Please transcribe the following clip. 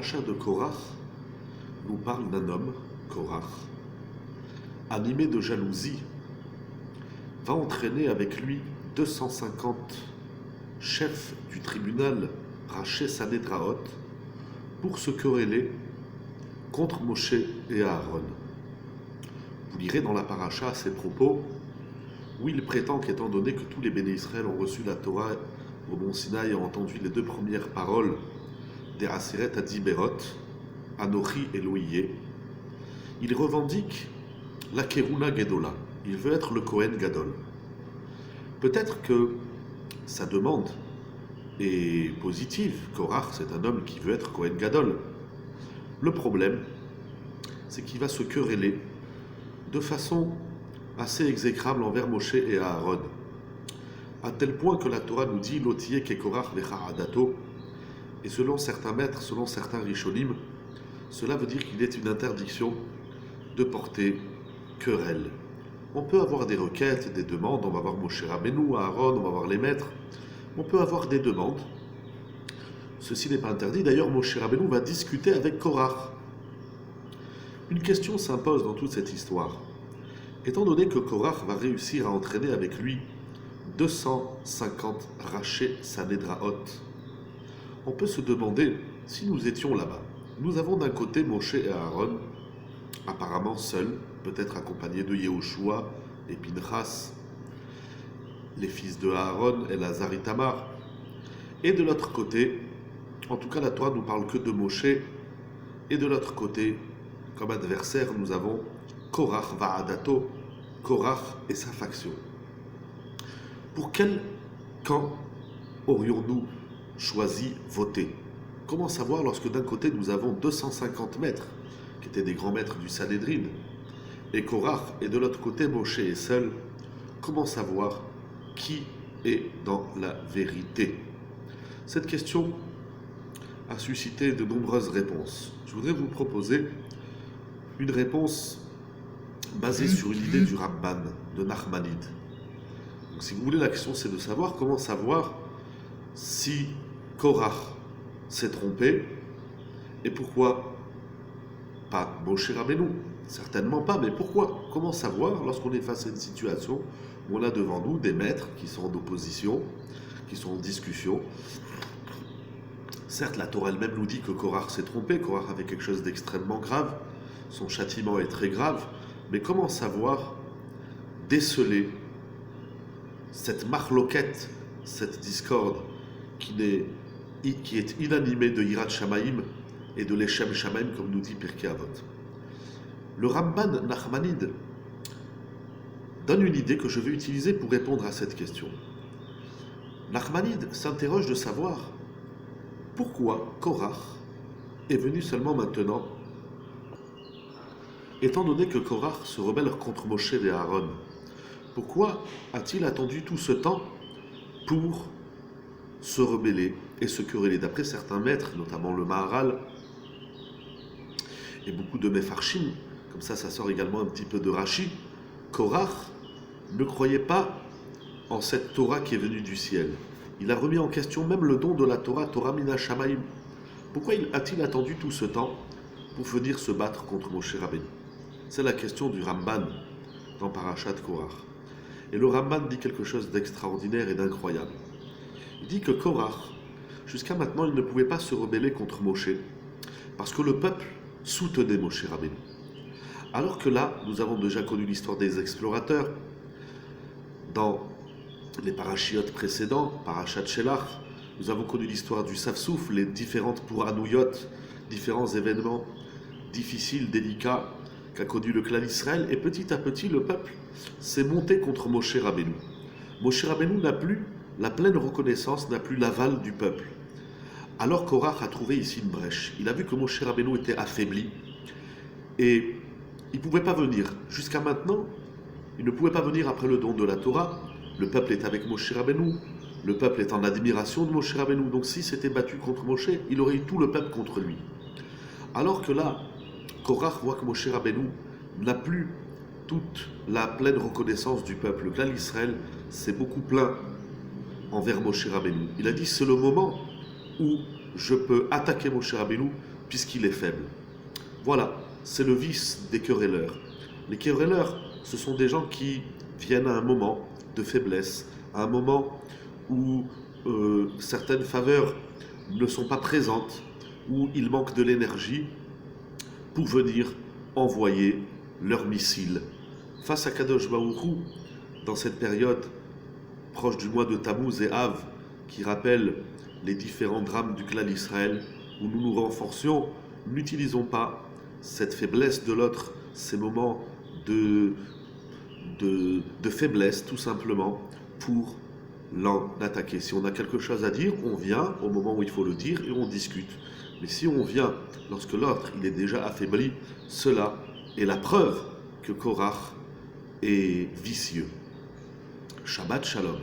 paracha de Korach nous parle d'un homme, Korach, animé de jalousie, va entraîner avec lui 250 chefs du tribunal Raché Sanedraot pour se quereller contre Moshe et Aaron. Vous lirez dans la paracha à ces propos où il prétend qu'étant donné que tous les béné Israël ont reçu la Torah au mont Sinaï et ont entendu les deux premières paroles des Aseret Adiberot, Anochi et Loïe, il revendique la Keruna Gedola. Il veut être le Kohen Gadol. Peut-être que sa demande est positive. Korach, c'est un homme qui veut être Kohen Gadol. Le problème, c'est qu'il va se quereller de façon assez exécrable envers Moshe et Aaron, à tel point que la Torah nous dit Lotiye ke Korach lecha adato, et selon certains maîtres, selon certains rishonim, cela veut dire qu'il est une interdiction de porter querelle. On peut avoir des requêtes, des demandes, on va voir Moshe Rabbeinu, Aaron, on va voir les maîtres, on peut avoir des demandes. Ceci n'est pas interdit. D'ailleurs, Moshe Rabbeinu va discuter avec Korach. Une question s'impose dans toute cette histoire. Étant donné que Korach va réussir à entraîner avec lui 250 Raché Sanedraot, on peut se demander si nous étions là-bas. Nous avons d'un côté Moshe et Aaron, apparemment seuls, peut-être accompagnés de Yehoshua et Pinchas, les fils de Aaron, Elazar et Tamar. Et de l'autre côté, en tout cas la Torah ne nous parle que de Moshe, et de l'autre côté, comme adversaire, nous avons Korach Va'adato, Korach et sa faction. Pour quel camp aurions-nous choisi voter? Comment savoir lorsque d'un côté nous avons 250 maîtres, qui étaient des grands maîtres du Sanhédrin, et Korach, et de l'autre côté Moshe est seul? Comment savoir qui est dans la vérité? Cette question a suscité de nombreuses réponses. Je voudrais vous proposer une réponse basée sur une idée du Ramban, de Nachmanide. Donc, si vous voulez, la question c'est de savoir comment savoir si Korach s'est trompé et pourquoi pas Moshe Rabbeinu. Certainement pas, mais pourquoi? Comment savoir lorsqu'on est face à une situation où on a devant nous des maîtres qui sont en opposition, qui sont en discussion? Certes, la Torah elle-même nous dit que Korach s'est trompé, Korach avait quelque chose d'extrêmement grave, son châtiment est très grave, mais comment savoir déceler cette marloquette, cette discorde qui est inanimée de Yirat Shamaïm et de l'Eshem Shamaïm, comme nous dit Pirkei Avot? Le Ramban Nachmanide donne une idée que je vais utiliser pour répondre à cette question. Nachmanide s'interroge de savoir pourquoi Korach est venu seulement maintenant, étant donné que Korach se rebelle contre Moshe et Aaron. Pourquoi a-t-il attendu tout ce temps pour se rebeller et se quereller? D'après certains maîtres, notamment le Maharal et beaucoup de Mefarshim, comme ça sort également un petit peu de Rashi, Korach ne croyait pas en cette Torah qui est venue du ciel. Il a remis en question même le don de la Torah, Torah Mina Shamaim. Pourquoi a-t-il attendu tout ce temps pour venir se battre contre Moshe Rabbeinu? C'est la question du Ramban dans Parashat Korach. Et le Ramban dit quelque chose d'extraordinaire et d'incroyable. Il dit que Korach, jusqu'à maintenant, il ne pouvait pas se rebeller contre Moshe, parce que le peuple soutenait Moshe Rabbeinu. Alors que là, nous avons déjà connu l'histoire des explorateurs. Dans les parachiotes précédents, Parashat Shelach, nous avons connu l'histoire du Safsouf, les différentes Pouranouyot, différents événements difficiles, délicats, qu'a connu le clan Israël, et petit à petit, le peuple s'est monté contre Moshe Rabbeinu. Moshe Rabbeinu n'a plus la pleine reconnaissance, n'a plus l'aval du peuple. Alors Korach a trouvé ici une brèche. Il a vu que Moshe Rabbeinu était affaibli, et il ne pouvait pas venir. Jusqu'à maintenant, il ne pouvait pas venir après le don de la Torah. Le peuple est avec Moshe Rabbeinu, le peuple est en admiration de Moshe Rabbeinu. Donc s'il s'était battu contre Moshe, il aurait eu tout le peuple contre lui. Alors que là, Korach voit que Moshe Rabbeinu n'a plus toute la pleine reconnaissance du peuple. Le clan d'Israël s'est beaucoup plaint envers Moshe Rabbeinu. Il a dit, c'est le moment où je peux attaquer Moshe Rabbeinu, puisqu'il est faible. Voilà, c'est le vice des querelleurs. Les querelleurs, ce sont des gens qui viennent à un moment de faiblesse, à un moment où certaines faveurs ne sont pas présentes, où il manque de l'énergie pour venir envoyer leurs missiles. Face à Kadosh Baruch Hu, dans cette période proche du mois de Tammuz et Av, qui rappelle les différents drames du clan d'Israël, où nous nous renforcions, n'utilisons pas cette faiblesse de l'autre, ces moments de faiblesse, tout simplement, pour l'en attaquer. Si on a quelque chose à dire, on vient au moment où il faut le dire et on discute. Mais si on vient lorsque l'autre il est déjà affaibli, cela est la preuve que Korach est vicieux. Shabbat Shalom.